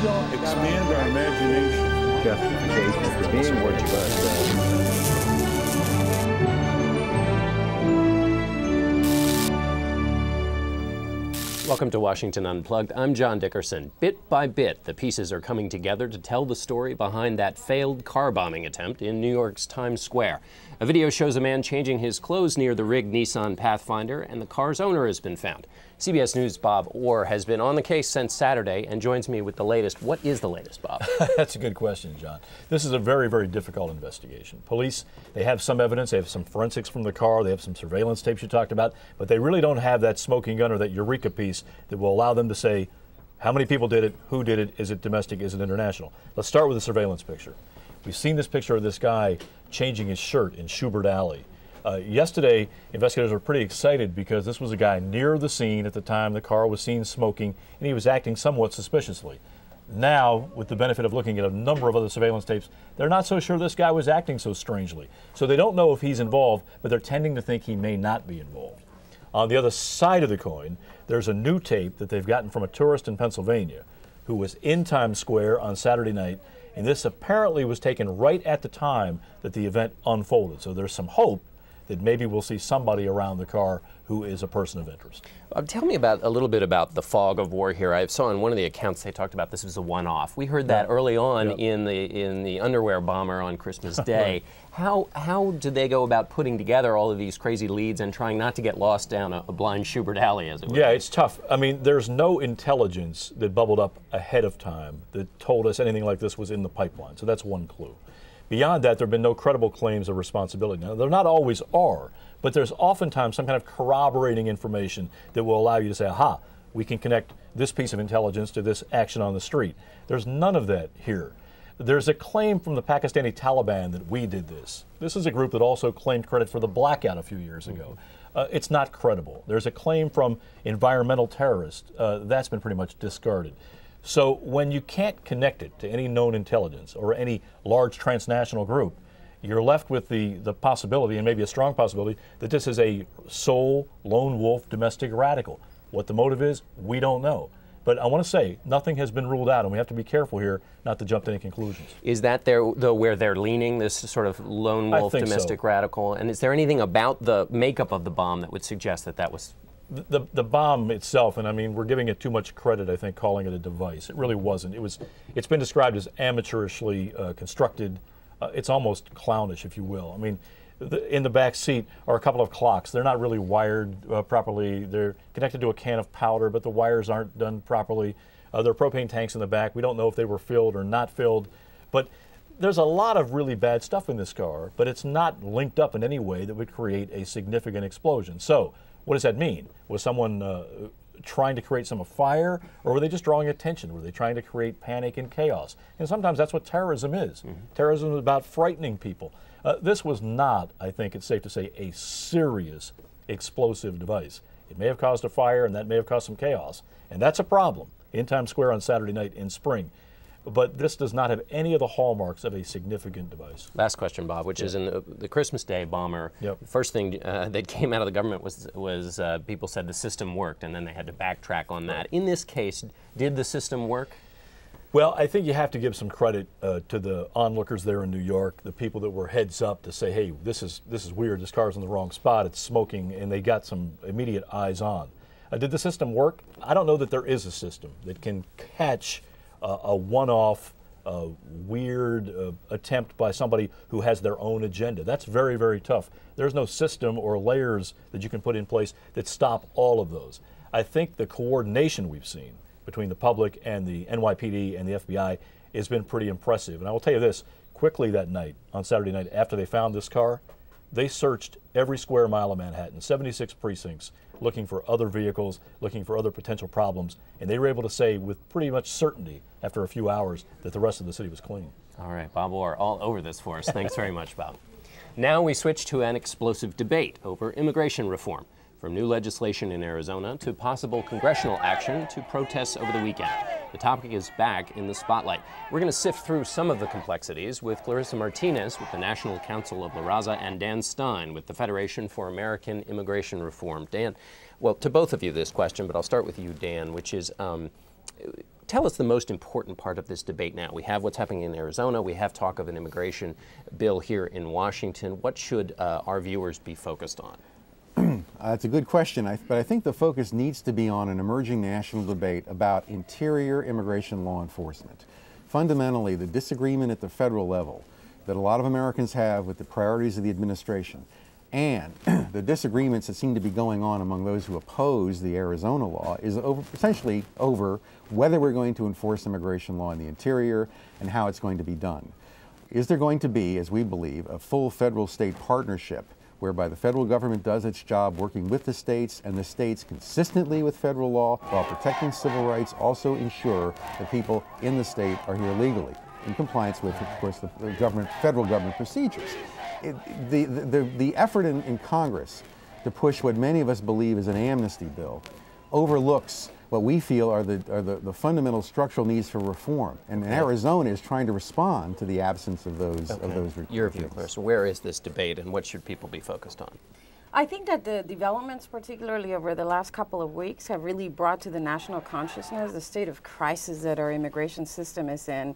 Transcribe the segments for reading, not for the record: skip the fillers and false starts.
expand our imagination. Justification for being what you are. Welcome to Washington Unplugged. I'm John Dickerson. Bit by bit, the pieces are coming together to tell the story behind that failed car bombing attempt in New York's Times Square. A video shows a man changing his clothes near the rigged Nissan Pathfinder, and the car's owner has been found. CBS News' Bob Orr has been on the case since Saturday and joins me with the latest. What is the latest, Bob? That's a good question, John. This is a very, very difficult investigation. Police, they have some evidence, they have some forensics from the car, they have some surveillance tapes you talked about, but they really don't have that smoking gun or that eureka piece that will allow them to say how many people did it, who did it, is it domestic, is it international. Let's start with the surveillance picture. We've seen this picture of this guy changing his shirt in Schubert Alley. Yesterday, investigators were pretty excited because this was a guy near the scene at the time the car was seen smoking, and he was acting somewhat suspiciously. Now, with the benefit of looking at a number of other surveillance tapes, they're not so sure this guy was acting so strangely. So they don't know if he's involved, but they're tending to think he may not be involved. On the other side of the coin, there's a new tape that they've gotten from a tourist in Pennsylvania who was in Times Square on Saturday night, and this apparently was taken right at the time that the event unfolded. So there's some hope that maybe we'll see somebody around the car who is a person of interest. Tell me about a little bit about the fog of war here. I saw in one of the accounts they talked about this was a one-off. We heard that early on in the underwear bomber on Christmas Day. How do they go about putting together all of these crazy leads and trying not to get lost down a blind Schubert Alley, as it were? Yeah, it's tough. I mean, there's no intelligence that bubbled up ahead of time that told us anything like this was in the pipeline. So that's one clue. Beyond that, there have been no credible claims of responsibility. Now, there not always are, but there's oftentimes some kind of corroborating information that will allow you to say, aha, we can connect this piece of intelligence to this action on the street. There's none of that here. There's a claim from the Pakistani Taliban that we did this. This is a group that also claimed credit for the blackout a few years ago. It's not credible. There's a claim from environmental terrorists. That's been pretty much discarded. So when you can't connect it to any known intelligence or any large transnational group, you're left with the possibility, and maybe a strong possibility, that this is a sole, lone wolf domestic radical. What the motive is, we don't know. But I want to say, nothing has been ruled out, and we have to be careful here not to jump to any conclusions. Is that where they're leaning, this sort of lone wolf domestic radical? And is there anything about the makeup of the bomb that would suggest that that was... The bomb itself, and I mean, we're giving it too much credit, I think, calling it a device. It really wasn't. It's been described as amateurishly constructed. It's almost clownish, if you will. I mean, in the back seat are a couple of clocks. They're not really wired properly. They're connected to a can of powder, but the wires aren't done properly. There are propane tanks in the back. We don't know if they were filled or not filled. But there's a lot of really bad stuff in this car, but it's not linked up in any way that would create a significant explosion. So what does that mean? Was someone trying to create some fire, or were they just drawing attention? Were they trying to create panic and chaos? And sometimes that's what terrorism is. Terrorism is about frightening people. This was not, I think it's safe to say, a serious explosive device. It may have caused a fire, and that may have caused some chaos. And that's a problem in Times Square on Saturday night in spring. But this does not have any of the hallmarks of a significant device. Last question, Bob, which is in the Christmas Day bomber. The first thing that came out of the government was people said the system worked, and then they had to backtrack on that. In this case, did the system work? Well, I think you have to give some credit to the onlookers there in New York, the people that were heads up to say, hey, this is weird, this car's in the wrong spot, it's smoking, and they got some immediate eyes on. Did the system work? I don't know that there is a system that can catch a one-off, weird attempt by somebody who has their own agenda. That's very, very tough. There's no system or layers that you can put in place that stop all of those. I think the coordination we've seen between the public and the NYPD and the FBI has been pretty impressive. And I will tell you this, quickly that night, on Saturday night, after they found this car, they searched every square mile of Manhattan, 76 precincts, looking for other vehicles, looking for other potential problems, and they were able to say with pretty much certainty after a few hours that the rest of the city was clean. All right, Bob Orr, all over this for us. Thanks very much, Bob. Now we switch to an explosive debate over immigration reform, from new legislation in Arizona to possible congressional action to protests over the weekend. The topic is back in the spotlight. We're going to sift through some of the complexities with Clarissa Martinez with the National Council of La Raza and Dan Stein with the Federation for American Immigration Reform. Dan, well, to both of you this question, but I'll start with you, Dan, which is Tell us the most important part of this debate now. We have what's happening in Arizona. We have talk of an immigration bill here in Washington. What should our viewers be focused on? It's a good question, but I think the focus needs to be on an emerging national debate about interior immigration law enforcement. Fundamentally, the disagreement at the federal level that a lot of Americans have with the priorities of the administration and the disagreements that seem to be going on among those who oppose the Arizona law is essentially over whether we're going to enforce immigration law in the interior and how it's going to be done. Is there going to be, as we believe, a full federal-state partnership whereby the federal government does its job working with the states, and the states consistently with federal law while protecting civil rights also ensure that people in the state are here legally in compliance with, of course, the federal government procedures. The effort in Congress to push what many of us believe is an amnesty bill overlooks what we feel are the fundamental structural needs for reform. And Arizona is trying to respond to the absence of those Your view, Clarissa, where is this debate and what should people be focused on? I think that the developments, particularly over the last couple of weeks, have really brought to the national consciousness the state of crisis that our immigration system is in,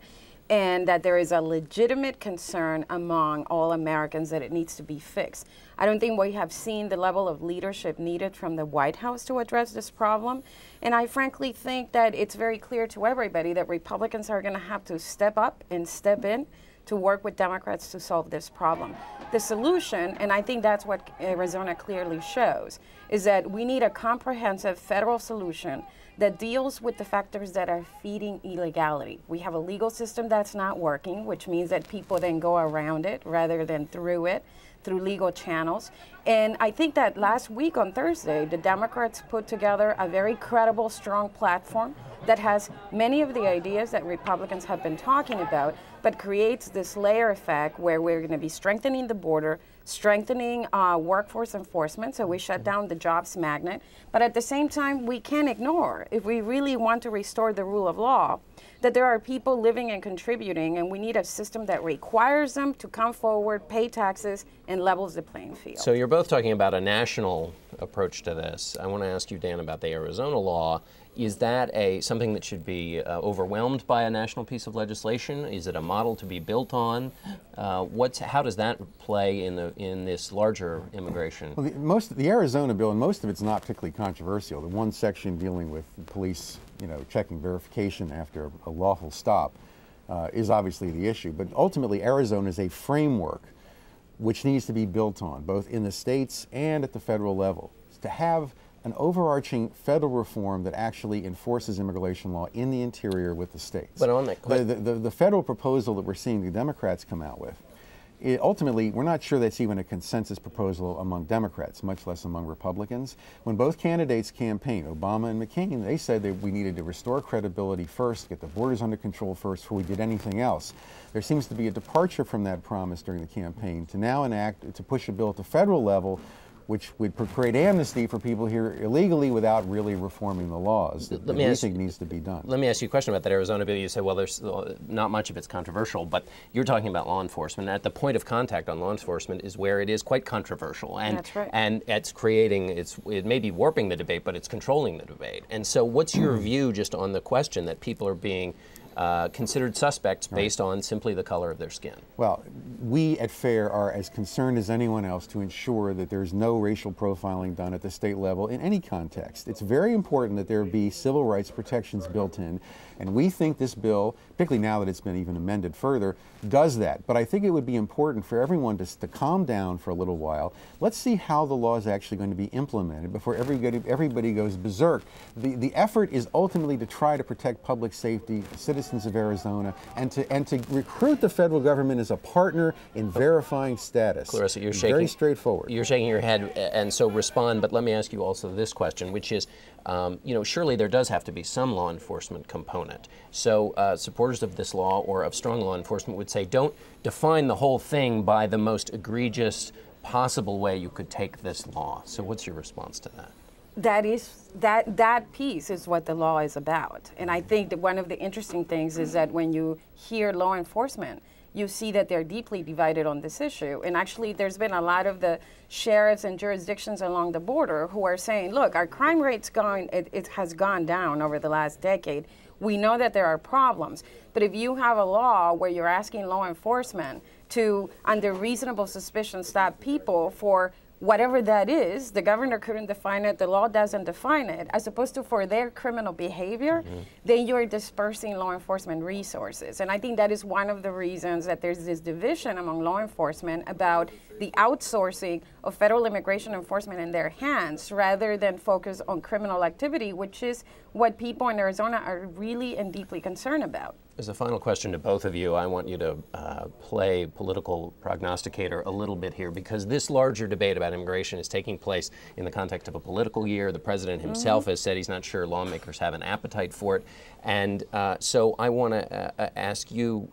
and that there is a legitimate concern among all Americans that it needs to be fixed. I don't think we have seen the level of leadership needed from the White House to address this problem. And I frankly think that it's very clear to everybody that Republicans are going to have to step up and step in to work with Democrats to solve this problem. The solution, and I think that's what Arizona clearly shows, is that we need a comprehensive federal solution that deals with the factors that are feeding illegality. We have a legal system that's not working, which means that people then go around it rather than through it, through legal channels. And I think that last week on Thursday, the Democrats put together a very credible, strong platform that has many of the ideas that Republicans have been talking about, but creates this layer effect where we're going to be strengthening the border, strengthening workforce enforcement, so we shut down the jobs magnet. But at the same time, we can't ignore, if we really want to restore the rule of law, that there are people living and contributing, and we need a system that requires them to come forward, pay taxes, and levels the playing field. So you're both talking about a national approach to this. I want to ask you, Dan, about the Arizona law. Is that something that should be overwhelmed by a national piece of legislation? Is it a model to be built on? How does that play in this larger immigration? Well, the Arizona bill, and most of it's not particularly controversial. The one section dealing with police, checking verification after a lawful stop is obviously the issue. But ultimately, Arizona is a framework which needs to be built on, both in the states and at the federal level, to have an overarching federal reform that actually enforces immigration law in the interior with the states. But on that the federal proposal that we're seeing the Democrats come out with, ultimately, we're not sure that's even a consensus proposal among Democrats, much less among Republicans. When both candidates campaigned, Obama and McCain, they said that we needed to restore credibility first, get the borders under control first before we did anything else. There seems to be a departure from that promise during the campaign to now to push a bill at the federal level which would create amnesty for people here illegally without really reforming the laws that we think needs to be done. Let me ask you a question about that Arizona bill. You said, well, there's not much of it's controversial, but you're talking about law enforcement. At the point of contact on law enforcement is where it is quite controversial. And, that's right. And it's creating, it may be warping the debate, but it's controlling the debate. And so what's your view just on the question that people are being considered suspects based on simply the color of their skin? Well, we at FAIR are as concerned as anyone else to ensure that there's no racial profiling done at the state level in any context. It's very important that there be civil rights protections built in, and we think this bill, particularly now that it's been even amended further, does that. But I think it would be important for everyone to calm down for a little while. Let's see how the law is actually going to be implemented before everybody goes berserk. The effort is ultimately to try to protect public safety, citizens of Arizona, and to recruit the federal government as a partner in verifying status. Clarissa, you're shaking. Very straightforward. You're shaking your head, and so respond. But let me ask you also this question, which is, surely there does have to be some law enforcement component. So supporters of this law or of strong law enforcement would say, don't define the whole thing by the most egregious possible way you could take this law. So what's your response to that? That piece is what the law is about. And I think that one of the interesting things is that when you hear law enforcement, you see that they're deeply divided on this issue. And actually, there's been a lot of the sheriffs and jurisdictions along the border who are saying, look, our crime rate's it has gone down over the last decade. We know that there are problems. But if you have a law where you're asking law enforcement to, under reasonable suspicion, stop people for whatever that is, the governor couldn't define it, the law doesn't define it, as opposed to for their criminal behavior, then you're dispersing law enforcement resources. And I think that is one of the reasons that there's this division among law enforcement about the outsourcing of federal immigration enforcement in their hands rather than focus on criminal activity, which is what people in Arizona are really and deeply concerned about. As a final question to both of you, I want you to play political prognosticator a little bit here, because this larger debate about immigration is taking place in the context of a political year. The president himself has said he's not sure lawmakers have an appetite for it. And so I want to ask you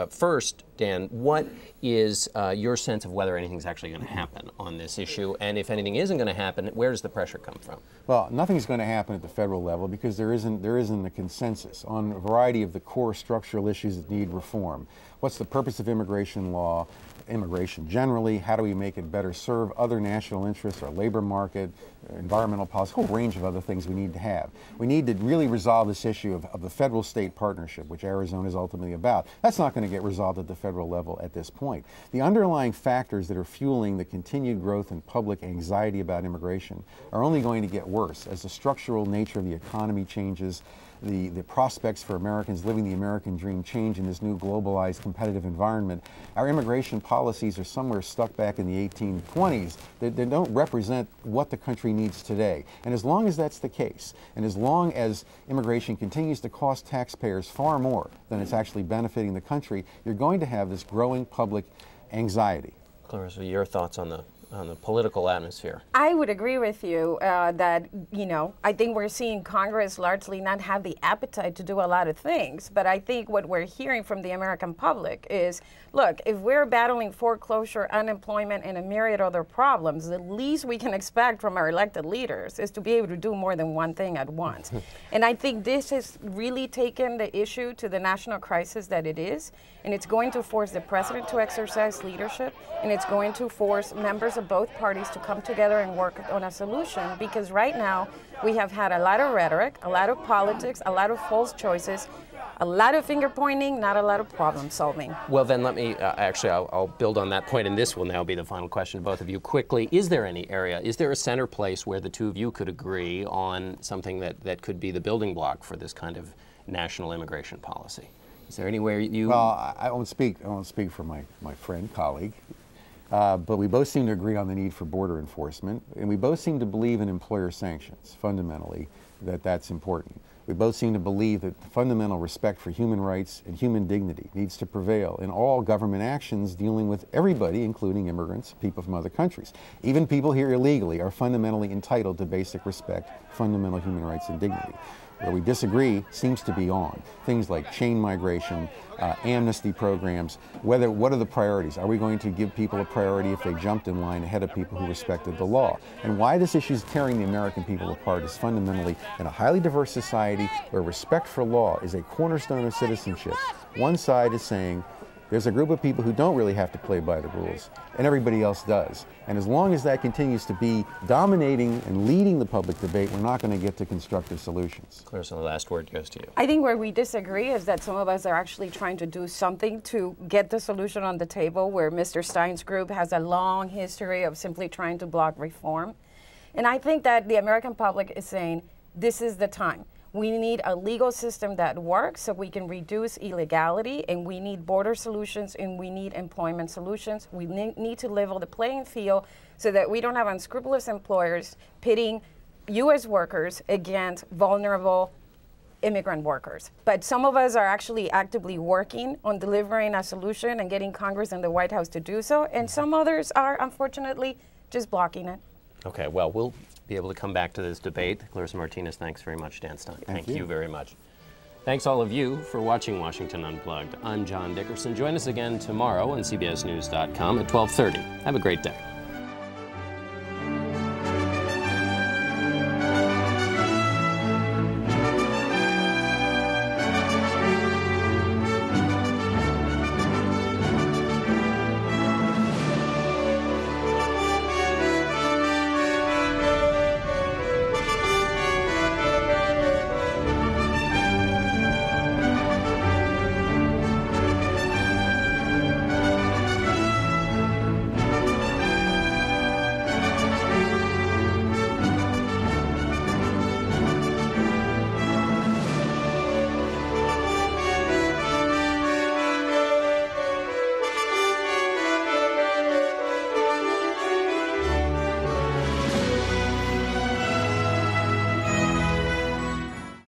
first, Dan, what is your sense of whether anything's actually going to happen on this issue? And if anything isn't going to happen, where does the pressure come from? Well, nothing's going to happen at the federal level because there isn't a consensus on a variety of the core structural issues that need reform. What's the purpose of immigration law? Immigration generally, how do we make it better serve other national interests, our labor market, environmental policy, a whole range of other things we need to have. We need to really resolve this issue of the federal-state partnership, which Arizona is ultimately about. That's not going to get resolved at the federal level at this point. The underlying factors that are fueling the continued growth in public anxiety about immigration are only going to get worse as the structural nature of the economy changes, the prospects for Americans living the American dream change in this new globalized competitive environment. Our immigration policies are somewhere stuck back in the 1820s. They don't represent what the country needs today. And as long as that's the case, and as long as immigration continues to cost taxpayers far more than it's actually benefiting the country, you're going to have this growing public anxiety. Clarissa, your thoughts on the political atmosphere? I would agree with you that, I think we're seeing Congress largely not have the appetite to do a lot of things. But I think what we're hearing from the American public is, look, if we're battling foreclosure, unemployment, and a myriad other problems, the least we can expect from our elected leaders is to be able to do more than one thing at once. And I think this has really taken the issue to the national crisis that it is. And it's going to force the president to exercise leadership, and it's going to force members of both parties to come together and work on a solution, because right now we have had a lot of rhetoric, a lot of politics, a lot of false choices, a lot of finger pointing, not a lot of problem solving. Well, then let me, I'll build on that point, and this will now be the final question to both of you. Quickly, is there any area, is there a center place where the two of you could agree on something that could be the building block for this kind of national immigration policy? Is there anywhere you... Well, I won't speak for my friend, colleague, but we both seem to agree on the need for border enforcement, and we both seem to believe in employer sanctions, fundamentally, that's important. We both seem to believe that fundamental respect for human rights and human dignity needs to prevail in all government actions dealing with everybody, including immigrants, people from other countries. Even people here illegally are fundamentally entitled to basic respect, fundamental human rights and dignity. Where we disagree seems to be on things like chain migration, amnesty programs. What are the priorities? Are we going to give people a priority if they jumped in line ahead of people who respected the law? And why this issue is tearing the American people apart is fundamentally in a highly diverse society where respect for law is a cornerstone of citizenship. One side is saying there's a group of people who don't really have to play by the rules, and everybody else does. And as long as that continues to be dominating and leading the public debate, we're not going to get to constructive solutions. Clarissa, the last word goes to you. I think where we disagree is that some of us are actually trying to do something to get the solution on the table, where Mr. Stein's group has a long history of simply trying to block reform. And I think that the American public is saying, this is the time. We need a legal system that works so we can reduce illegality, and we need border solutions, and we need employment solutions. We need to level the playing field so that we don't have unscrupulous employers pitting U.S. workers against vulnerable immigrant workers. But some of us are actually actively working on delivering a solution and getting Congress and the White House to do so, and some others are unfortunately just blocking it. Okay, well, we'll be able to come back to this debate. Clarissa Martinez, thanks very much. Dan Stein, thank you very much. Thanks all of you for watching Washington Unplugged. I'm John Dickerson. Join us again tomorrow on CBSNews.com at 12:30. Have a great day.